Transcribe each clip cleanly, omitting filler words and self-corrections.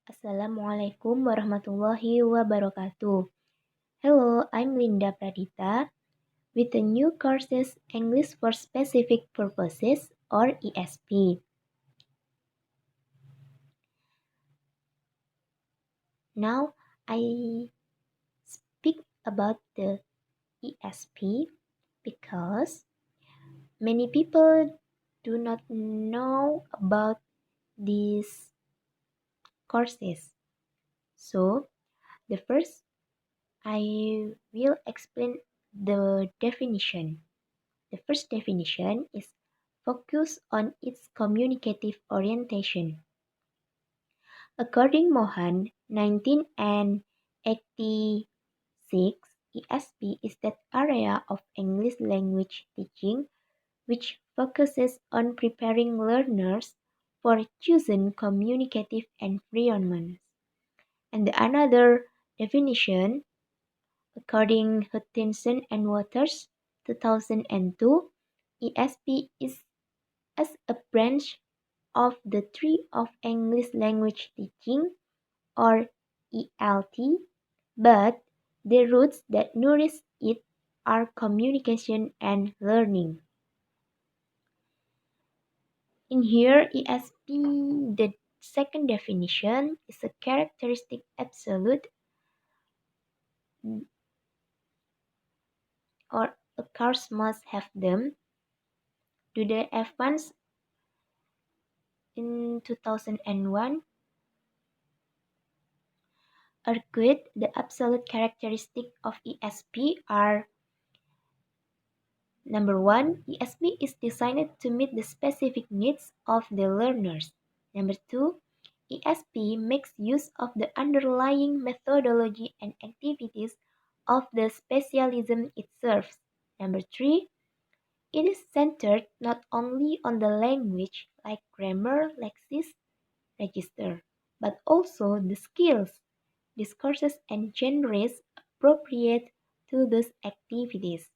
Assalamualaikum warahmatullahi wabarakatuh. Hello, I'm Linda Pradita with the new courses English for Specific Purposes or ESP. Now I speak about the ESP because many people do not know about these courses. So, the first I will explain the definition. The first definition is focus on its communicative orientation. According Mohan, 1986, ESP is that area of English language teaching which focuses on preparing learners for chosen communicative environments. And another definition, according Hutchinson and Waters, 2002, ESP is as a branch of the tree of English language teaching or ELT, but the roots that nourish it are communication and learning. In here, ESP, the second definition, is a characteristic absolute or a course must have them. Do they advance in 2001? Argued the absolute characteristics of ESP are: Number 1, ESP is designed to meet the specific needs of the learners. Number 2, ESP makes use of the underlying methodology and activities of the specialism it serves. Number 3, it is centered not only on the language like grammar, lexis, register, but also the skills, discourses, and genres appropriate to those activities.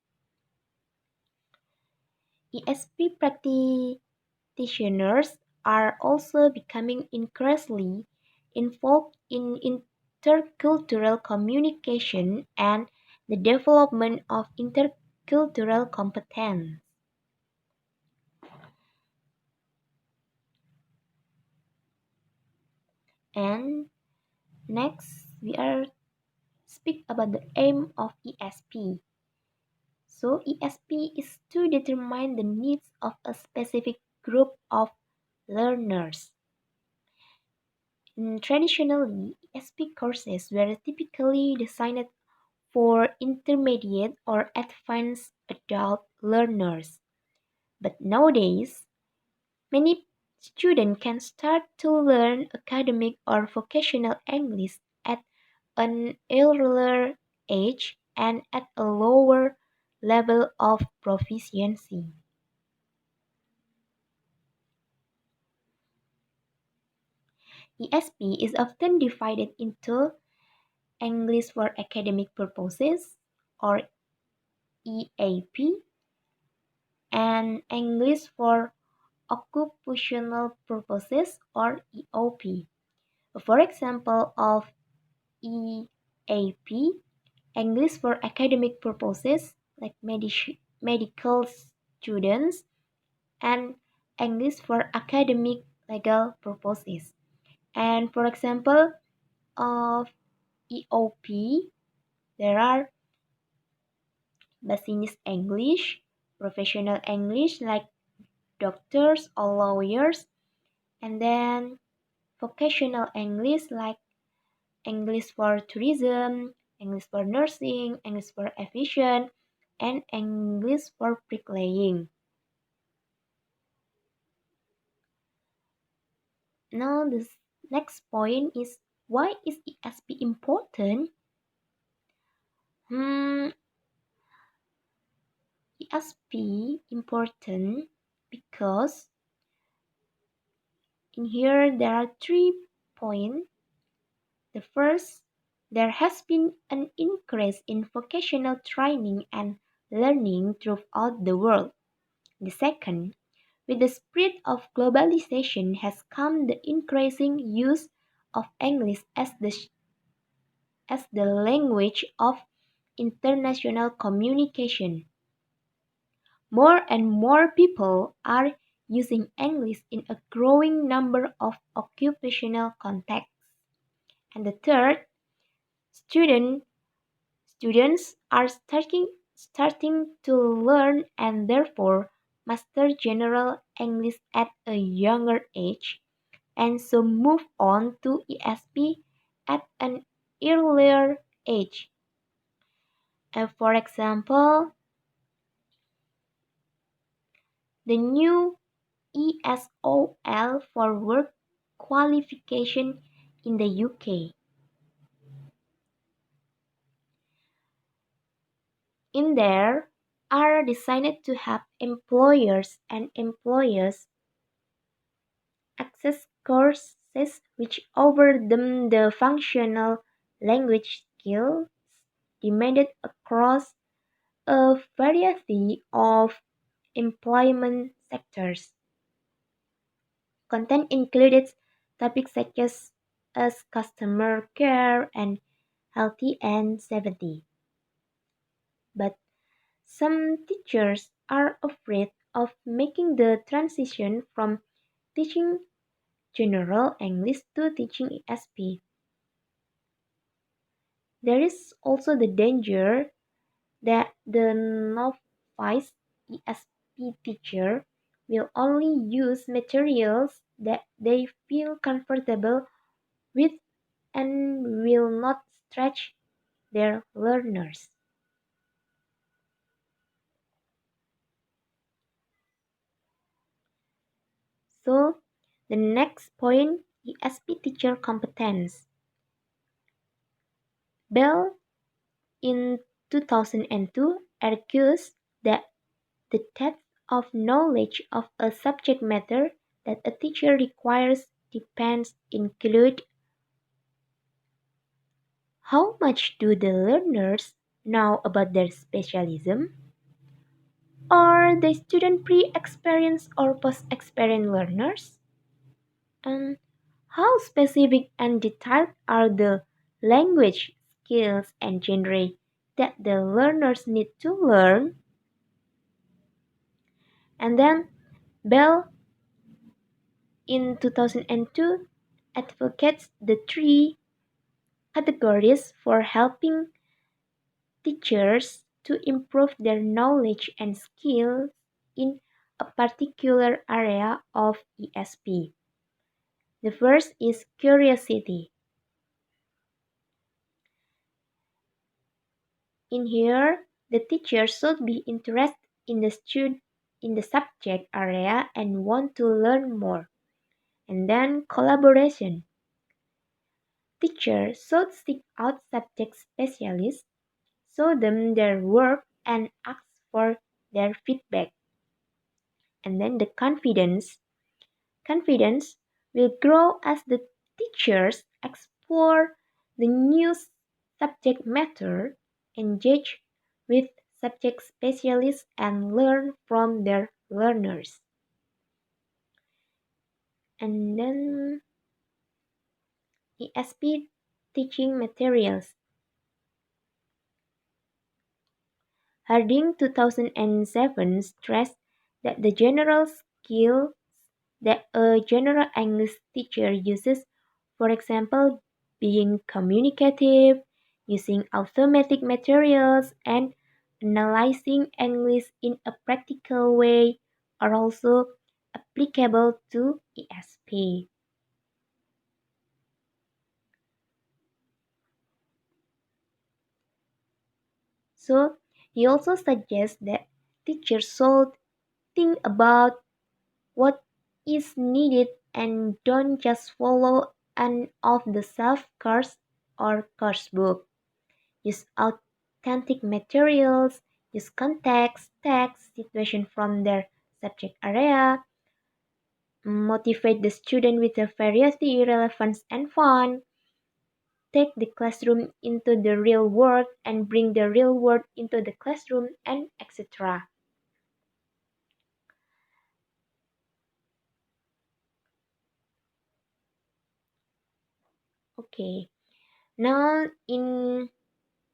ESP practitioners are also becoming increasingly involved in intercultural communication and the development of intercultural competence. And next, we are speak about the aim of ESP. So ESP is to determine the needs of a specific group of learners. Traditionally, ESP courses were typically designed for intermediate or advanced adult learners. But nowadays, many students can start to learn academic or vocational English at an earlier age and at a lower level of proficiency. ESP is often divided into English for academic purposes or EAP and English for occupational purposes or EOP. For example of EAP, English for academic purposes like medical students and English for academic legal purposes. And for example of EOP, there are business English, professional English like doctors or lawyers, and then vocational English like English for tourism, English for nursing, English for aviation, and English for bricklaying. Now, the next point is, why is ESP important? ESP important because in here there are 3 points. The first, there has been an increase in vocational training and learning throughout the world. The second, with the spread of globalization has come the increasing use of English as the language of international communication. More and more people are using English in a growing number of occupational contexts. And the third, student, students are starting to learn and therefore master general English at a younger age and so move on to ESP at an earlier age. For example, the new ESOL for work qualification in the UK. In there are designed to help employers and employers access courses which offer them the functional language skills demanded across a variety of employment sectors. Content included topics such as customer care and healthy and safety. But some teachers are afraid of making the transition from teaching general English to teaching ESP. There is also the danger that the novice ESP teacher will only use materials that they feel comfortable with and will not stretch their learners. So, the next point, ESP teacher competence. Bell in 2002 argues that the depth of knowledge of a subject matter that a teacher requires depends include how much do the learners know about their specialism? Are the student pre-experienced or post-experienced learners? And how specific and detailed are the language skills and genre that the learners need to learn? And then Bell in 2002 advocates the three categories for helping teachers to improve their knowledge and skills in a particular area of ESP. The first is curiosity. In here, the teacher should be interested in the subject area and want to learn more. And then collaboration. Teachers should seek out subject specialists, show them their work and ask for their feedback. And then the confidence. Confidence will grow as the teachers explore the new subject matter, engage with subject specialists, and learn from their learners. And then ESP teaching materials. Harding 2007 stressed that the general skills that a general English teacher uses, for example, being communicative, using automatic materials, and analyzing English in a practical way, are also applicable to ESP. So, he also suggests that teachers should think about what is needed and don't just follow an off-the-shelf course or course book. Use authentic materials, use context, text, situation from their subject area, motivate the student with a variety, relevance, and fun, take the classroom into the real world and bring the real world into the classroom, and etc. Okay, now in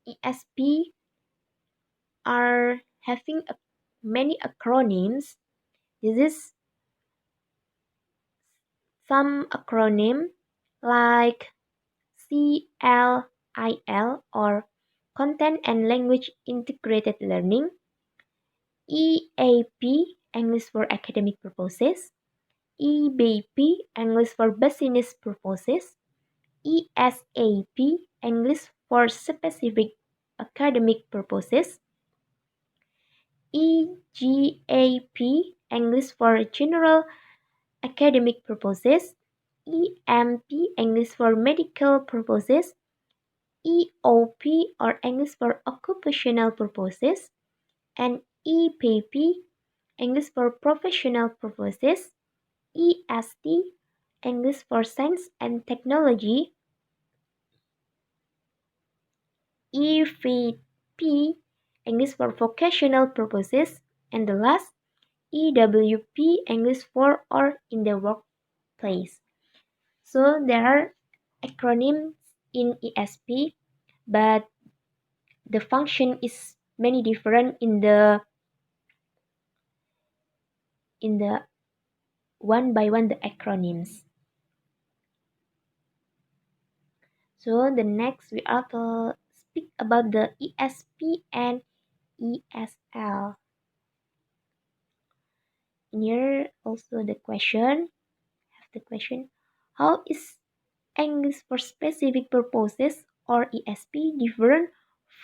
ESP are having many acronyms. This is some acronym like CLIL or Content and Language Integrated Learning, EAP English for Academic Purposes, EBP English for Business Purposes, ESAP English for Specific Academic Purposes, EGAP English for General Academic Purposes, EMP English for Medical Purposes, EOP or English for Occupational Purposes, and EPP English for Professional Purposes, EST English for Science and Technology, EVP English for Vocational Purposes, and the last EWP English for or in the workplace. So there are acronyms in ESP, but the function is many different in the one by one the acronyms. So the next we are to speak about the ESP and ESL. Here also the question, how is English for specific purposes or ESP different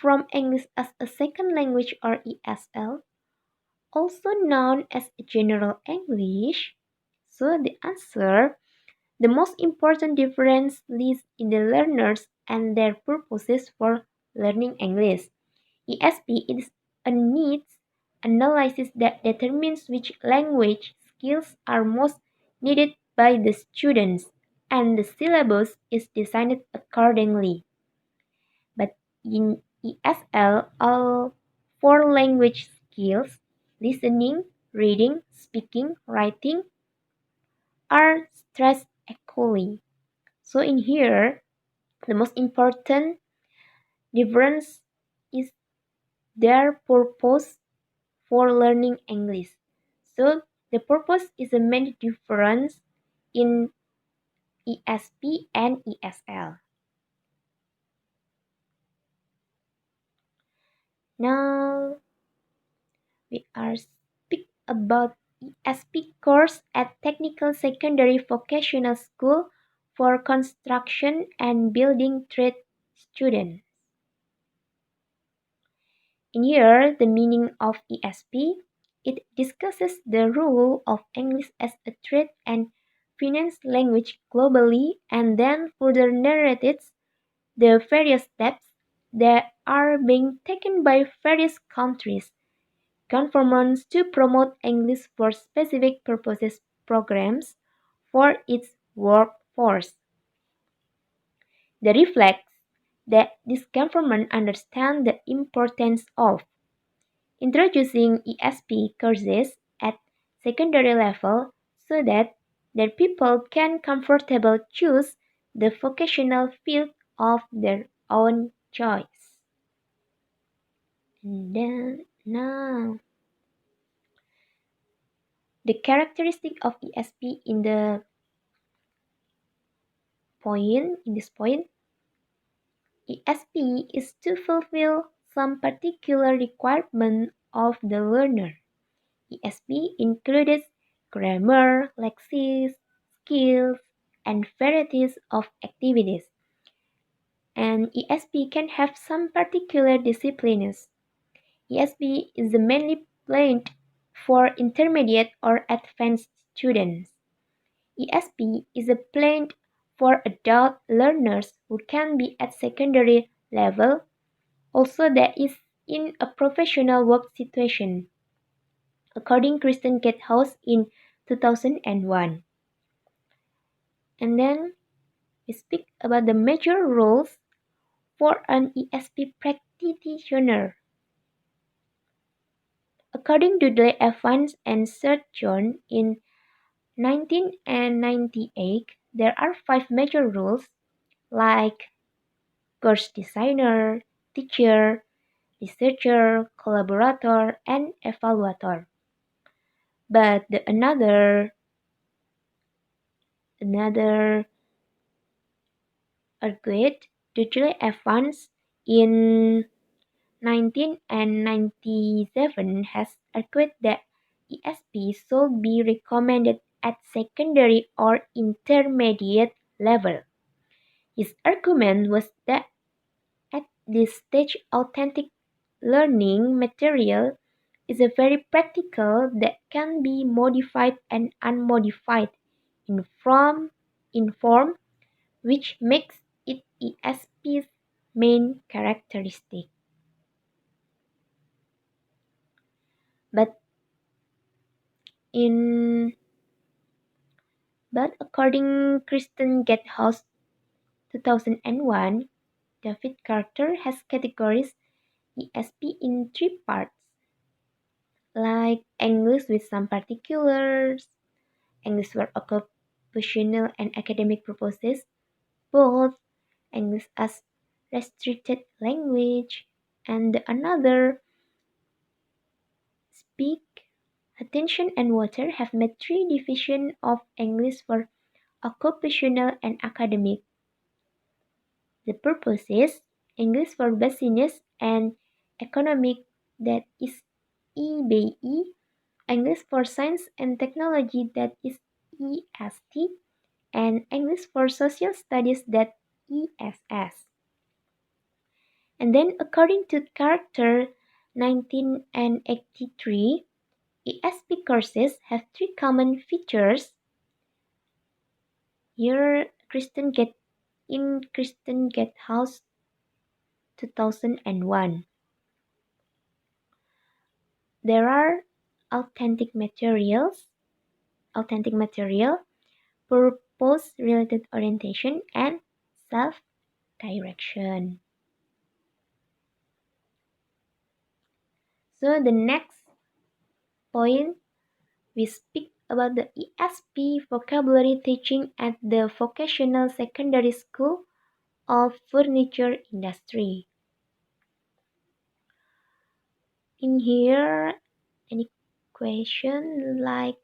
from English as a second language or ESL, also known as general English? So the answer, the most important difference lies in the learners and their purposes for learning English. ESP is a needs analysis that determines which language skills are most needed by the students, and the syllabus is designed accordingly. But in ESL, all four language skills, listening, reading, speaking, writing, are stressed equally. So in here, the most important difference is their purpose for learning English. So the purpose is a main difference in ESP and ESL. Now we are speak about ESP course at Technical Secondary Vocational School for construction and building trade students. In here, the meaning of ESP, it discusses the role of English as a trade and finance language globally and then further narrates the various steps that are being taken by various countries, governments to promote English for specific purposes programs for its workforce. They reflect that this government understands the importance of introducing ESP courses at secondary level so that their people can comfortably choose the vocational field of their own choice. And then now the characteristic of ESP in this point, ESP is to fulfill some particular requirement of the learner. ESP includes grammar, lexics, skills, and varieties of activities. And ESP can have some particular disciplines. ESP is mainly planned for intermediate or advanced students. ESP is planned for adult learners who can be at secondary level, also that is in a professional work situation, according Kristen Gatehouse in 2001. And then we speak about the major roles for an ESP practitioner. According to Dudley Evans and Sir John in 1998, there are five major roles like course designer, teacher, researcher, collaborator, and evaluator. But another argued Dudley Evans in 1997 has argued that ESP should be recommended at secondary or intermediate level. His argument was that at this stage authentic learning material is a very practical that can be modified and unmodified in form which makes it ESP's main characteristic. But in but according Kristen Gathouse 2001, David Carter has categorized ESP in three parts, like English with some particulars, English for occupational and academic purposes, both English as restricted language, and another speak. Attention and water have made three divisions of English for occupational and academic. The purposes English for business and economic that is EBE, English for science and technology that is EST, and English for social studies that ESS. And then according to Carter 1983, ESP courses have three common features. Here Kristen Gathouse 2001. There are authentic materials, authentic material, purpose-related orientation, and self-direction. So the next point, we speak about the ESP vocabulary teaching at the Vocational Secondary School of Furniture Industry. In here, any question like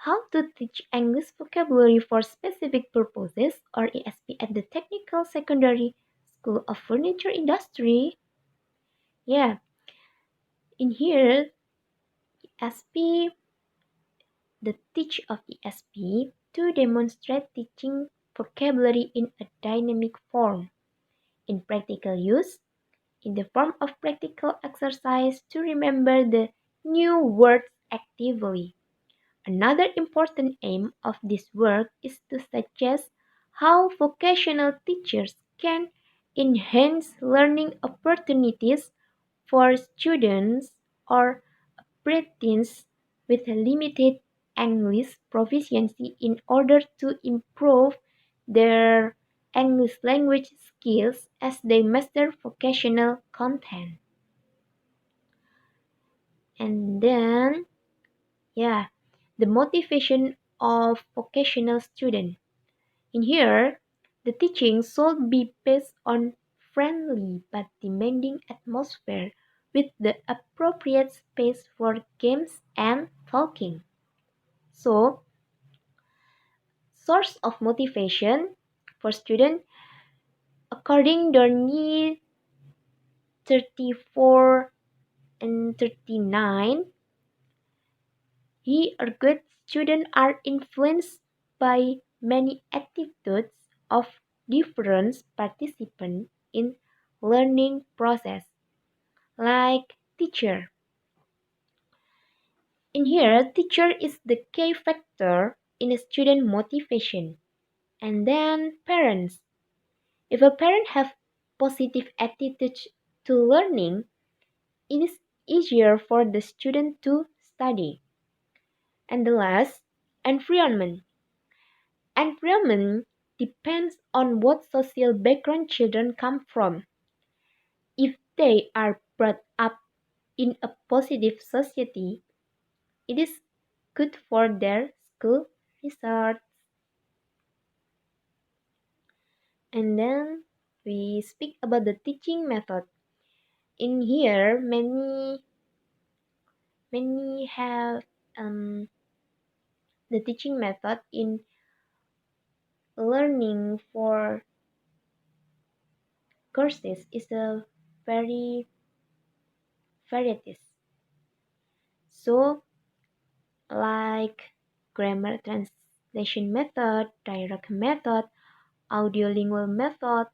how to teach English vocabulary for specific purposes or ESP at the Technical Secondary School of Furniture Industry? Yeah, in here, ESP, the teach of ESP to demonstrate teaching vocabulary in a dynamic form, in practical use, in the form of practical exercise to remember the new words actively. Another important aim of this work is to suggest how vocational teachers can enhance learning opportunities for students or apprentices with limited English proficiency in order to improve their English language skills as they master vocational content. And then, yeah, the motivation of vocational student. In here, the teaching should be based on friendly but demanding atmosphere with the appropriate space for games and talking. So, source of motivation for student according to need 34 and 39, he argued students are influenced by many attitudes of different participants in learning process, like teacher. In here, teacher is the key factor in a student motivation. And then parents. If a parent have positive attitude to learning, it is easier for the student to study. And the last, environment. Environment depends on what social background children come from. If they are brought up in a positive society, it is good for their school results. And then we speak about the teaching method. In here, many have the teaching method in learning for courses is a very varieties. So, like grammar translation method, direct method, audiolingual method,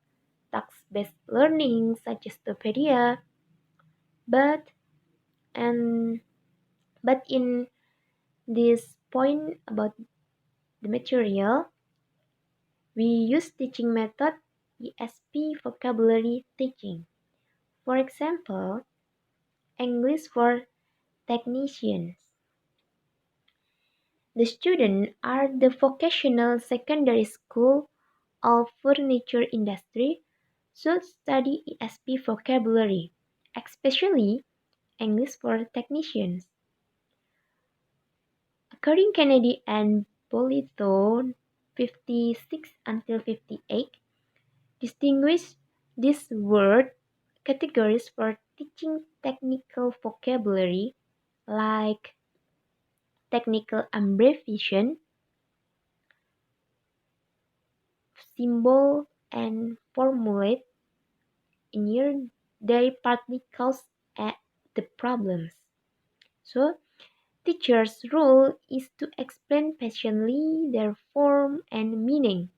task-based learning such as Topedia, but and but in this point about the material, we use teaching method ESP vocabulary teaching. For example, English for technicians. The students are the vocational secondary school or furniture industry should study ESP vocabulary, especially English for technicians. According Kennedy and Bolito 56 until 58, distinguish these word categories for teaching technical vocabulary like technical abbreviation, symbol, and formulate in here they partly cause the problems. So teacher's role is to explain patiently their form and meaning,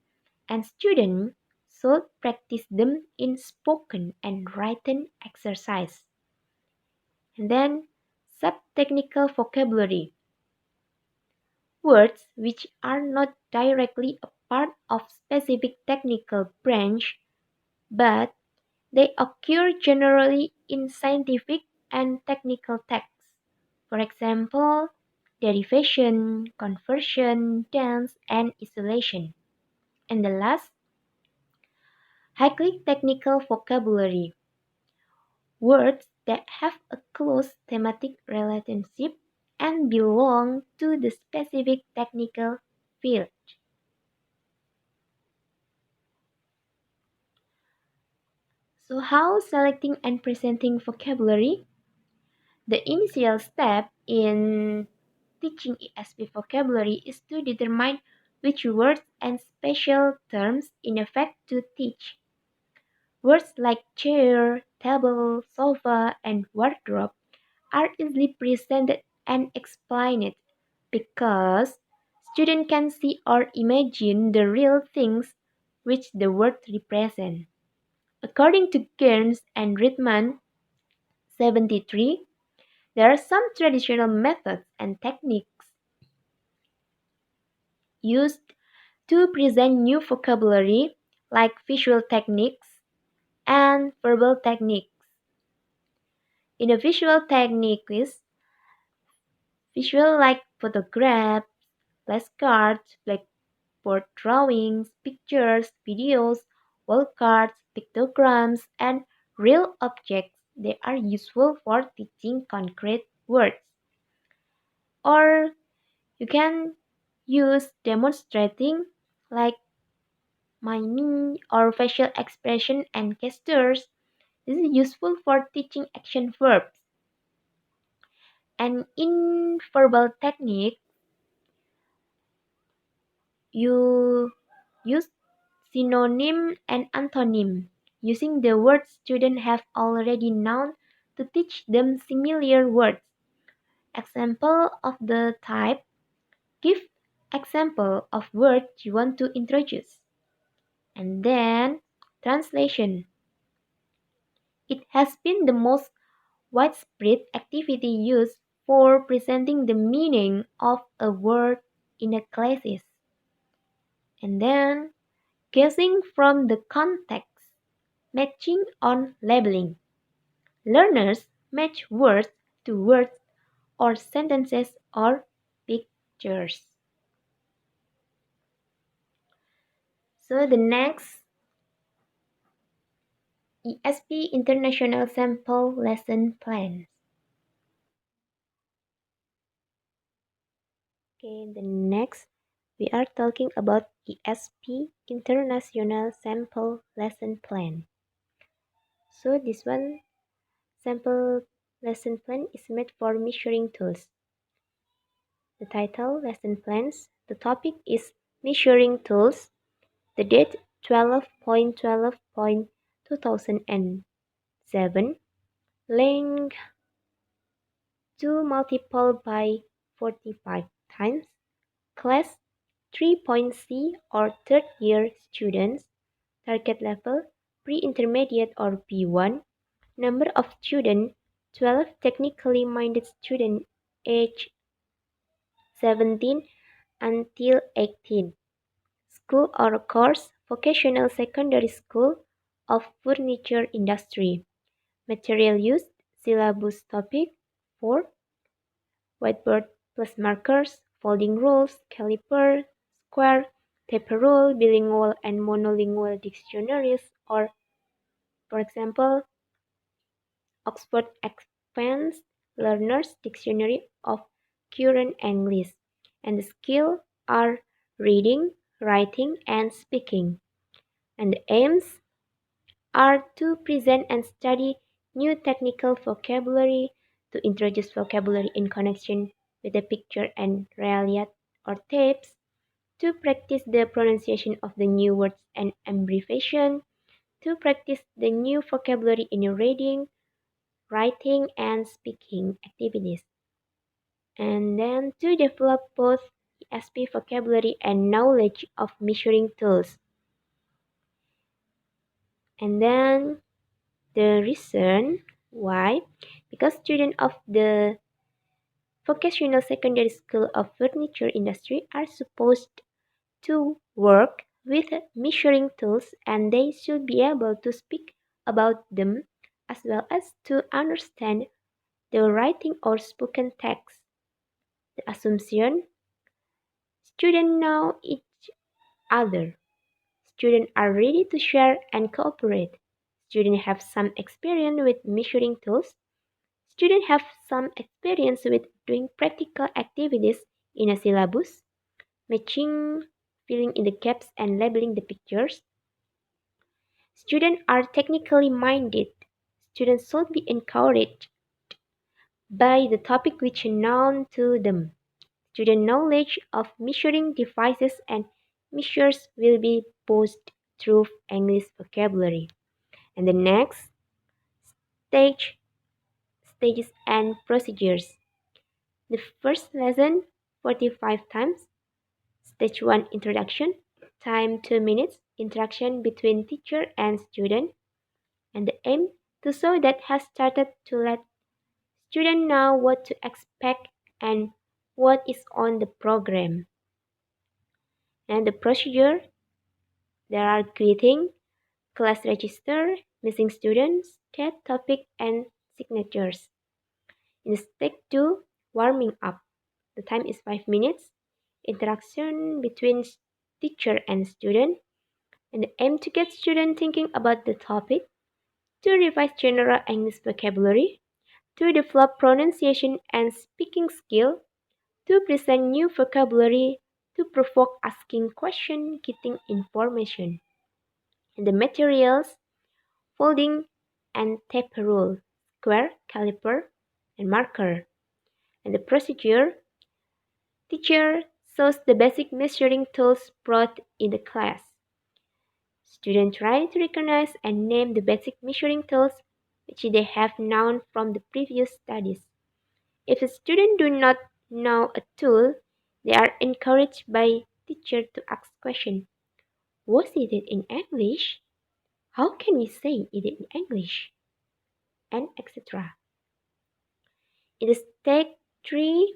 and students should practice them in spoken and written exercise. And then sub-technical vocabulary. Words which are not directly a part of specific technical branch, but they occur generally in scientific and technical texts. For example, derivation, conversion, tense, and isolation. And the last, highly technical vocabulary. Words that have a close thematic relationship and belong to the specific technical field. So, how selecting and presenting vocabulary? The initial step in teaching ESP vocabulary is to determine which words and special terms in effect to teach. Words like chair, table, sofa, and wardrobe are easily presented and explained because students can see or imagine the real things which the word represent. According to Kearns and Ritman, 73, there are some traditional methods and techniques used to present new vocabulary like visual techniques and verbal techniques. In a visual techniques, visual like photographs, flashcards, blackboard drawings, pictures, videos, wall cards, pictograms, and real objects, they are useful for teaching concrete words. Or you can use demonstrating like miming or facial expression and gestures. This is useful for teaching action verbs. And in verbal technique, you use synonym and antonym, using the words students have already known to teach them similar words. Example of the type, give example of words you want to introduce. And then translation. It has been the most widespread activity used for presenting the meaning of a word in a classes. And then guessing from the context, matching on labeling. Learners match words to words or sentences or pictures. So the next ESP International Sample Lesson Plans. Okay, the next We are talking about ESP, International Sample Lesson Plan. So this one sample lesson plan is made for measuring tools. The title lesson plans. The topic is measuring tools. The date 12.12.2007. Length 2 multiplied by 45 times. Class 3.C or third year students. Target level pre-intermediate or P1. Number of students 12 technically minded students age 17 until 18. School or course vocational secondary school of furniture industry. Material used syllabus topic 4. Whiteboard plus markers, folding rules, caliper, square, taper rule, bilingual and monolingual dictionaries, or, for example, Oxford Advanced Learners Dictionary of Current English. And the skills are reading, writing, and speaking. And the aims are to present and study new technical vocabulary, to introduce vocabulary in connection with the picture and reality or tapes, to practice the pronunciation of the new words and abbreviation, to practice the new vocabulary in your reading, writing, and speaking activities, and then to develop both ESP vocabulary and knowledge of measuring tools. And then the reason why, because students of the vocational secondary school of furniture industry are supposed to work with measuring tools and they should be able to speak about them as well as to understand the writing or spoken text. The assumption students know each other. Students are ready to share and cooperate. Students have some experience with measuring tools. Students have some experience with doing practical activities in a syllabus, matching, filling in the gaps, and labeling the pictures. Students are technically minded. Students should be encouraged by the topic which is known to them. Student knowledge of measuring devices and measures will be boosted through English vocabulary. And the next stage, stages and procedures. The first lesson 45 times. Stage 1 introduction. Time 2 minutes. Interaction between teacher and student. And the aim to show that has started to let students know what to expect and what is on the program. And the procedure, there are greeting, class register, missing students, cat topic, and signatures. In step 2, warming up. The time is 5 minutes. Interaction between teacher and student. And the aim to get student thinking about the topic, to revise general English vocabulary, to develop pronunciation and speaking skill, to present new vocabulary, to provoke asking question, getting information. And the materials, folding and tape rule, square, caliper, and marker. And the procedure, teacher shows the basic measuring tools brought in the class. Students try to recognize and name the basic measuring tools which they have known from the previous studies. If a student do not know a tool, they are encouraged by teacher to ask question. Was it in English? How can we say it in English? And etc. In step 3,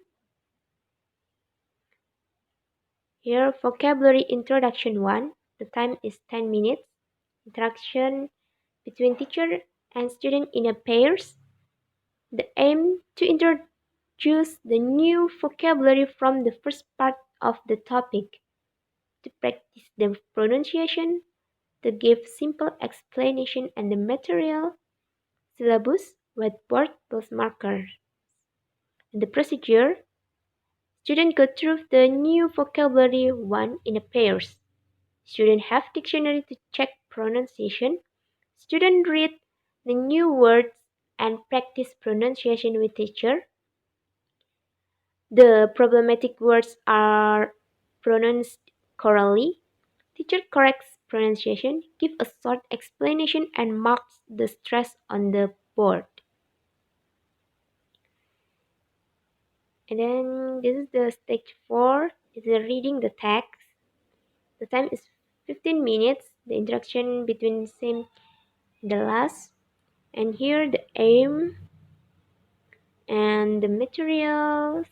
here vocabulary introduction 1, the time is 10 minutes. Interaction between teacher and student in a pairs. The aim to introduce the new vocabulary from the first part of the topic, to practice the pronunciation, to give simple explanation and the material, syllabus, whiteboard plus marker. In the procedure, Students go through the new vocabulary one in a pairs. Students have dictionary to check pronunciation. Students read the new words and practice pronunciation with teacher. The problematic words are pronounced correctly. Teacher corrects pronunciation, gives a short explanation and marks the stress on the board. And then this is the stage 4, is the reading the text. The time is 15 minutes, the interaction between the same and the last. And here the aim and the materials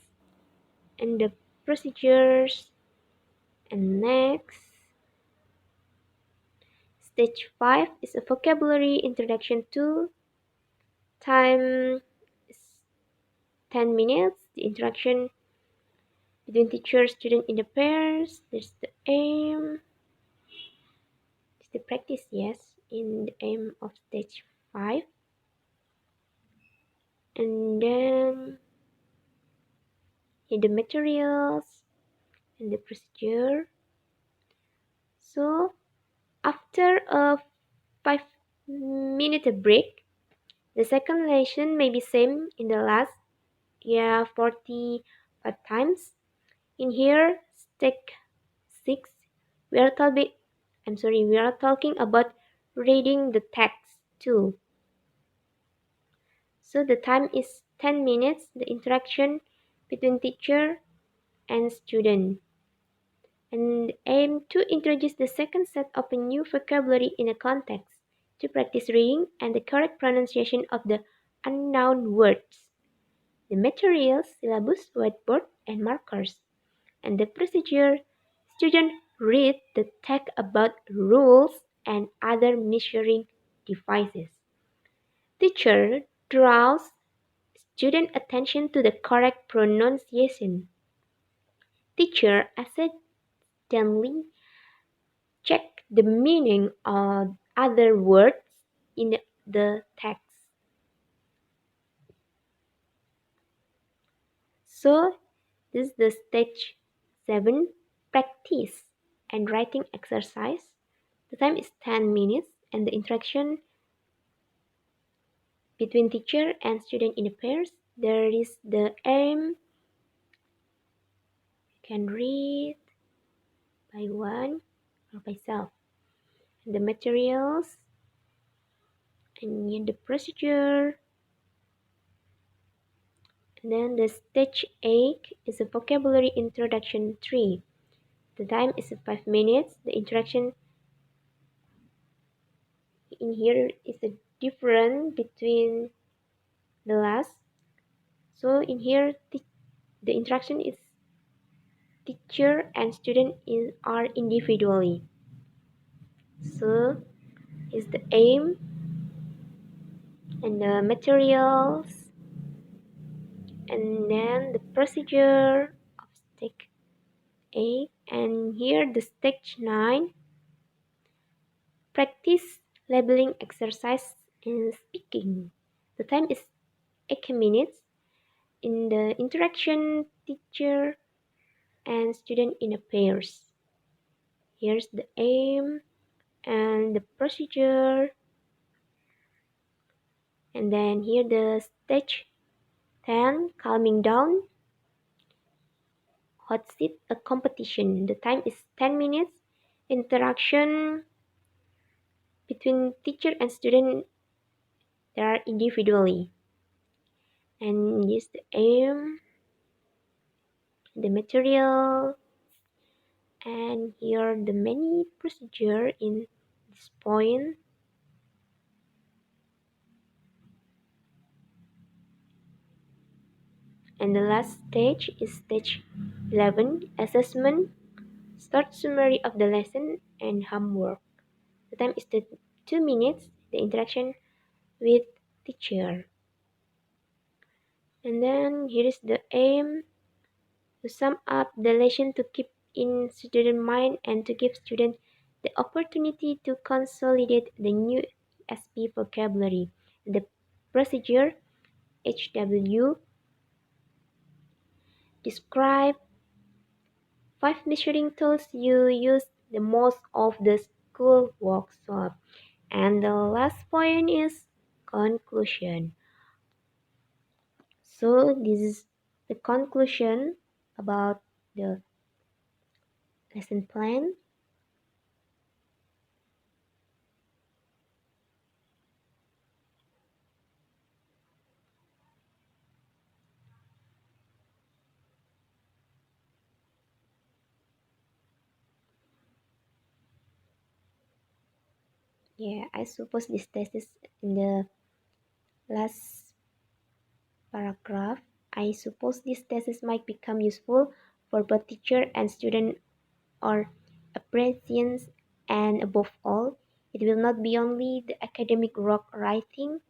and the procedures. And next, stage 5 is a vocabulary introduction to. Time is 10 minutes. The interaction between teacher student in the pairs. There's the aim. It's the practice, yes, in the aim of stage 5. And then in the materials and the procedure. So after a 5-minute break, the second lesson may be same in the last 45 times. In here, step 6, we are talking about reading the text too. So the time is 10 minutes, the interaction between teacher and student. And aim to introduce the second set of a new vocabulary in a context, to practice reading and the correct pronunciation of the unknown words. The materials, syllabus, whiteboard, and markers. And the procedure, students read the text about rules and other measuring devices. Teacher draws student attention to the correct pronunciation. Teacher accidentally check the meaning of other words in the text. So this is the stage 7, practice and writing exercise. The time is 10 minutes and the interaction between teacher and student in pairs. There is the aim. You can read by one or by self. And the materials and the procedure. And then the stage 8 is a vocabulary introduction 3. The time is 5 minutes. The interaction in here is a different between the last. So in here the interaction is teacher and student are individually. So is the aim and the materials and then the procedure of stage 8, and here the stage 9, practice labeling exercise in speaking. The time is 8 minutes. In the interaction teacher and student in a pairs. Here's the aim and the procedure, and then here the stage 10, calming down. Hot seat a competition. The time is 10 minutes. Interaction between teacher and student, they are individually. And this the aim, the material, and here the many procedure in this point. And the last stage is stage 11, assessment. Start summary of the lesson and homework. The time is 2 minutes. The interaction with teacher. And then here is the aim, to sum up the lesson, to keep in student mind and to give students the opportunity to consolidate the new ESP vocabulary. The procedure, HW, describe 5 measuring tools you use the most of the school workshop. And the last point is conclusion. So this is the conclusion about the lesson plan. Yeah, I suppose this test is in the last paragraph. I suppose these tests might become useful for both teacher and student or apprentices, and above all, it will not be only the academic rock writing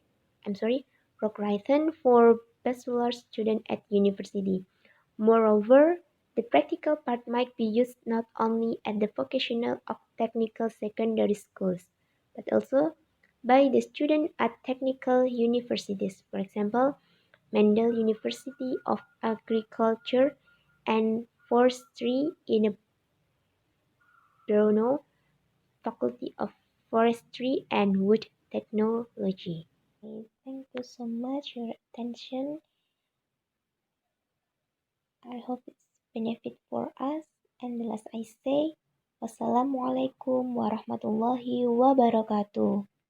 for bachelor student at university. Moreover, the practical part might be used not only at the vocational or technical secondary schools, but also by the student at technical universities. For example, Mendel University of Agriculture and Forestry in Brno, Faculty of Forestry and Wood Technology. Okay, thank you so much for your attention. I hope it's benefit for us. And the last I say, Wassalamualaikum warahmatullahi wabarakatuh.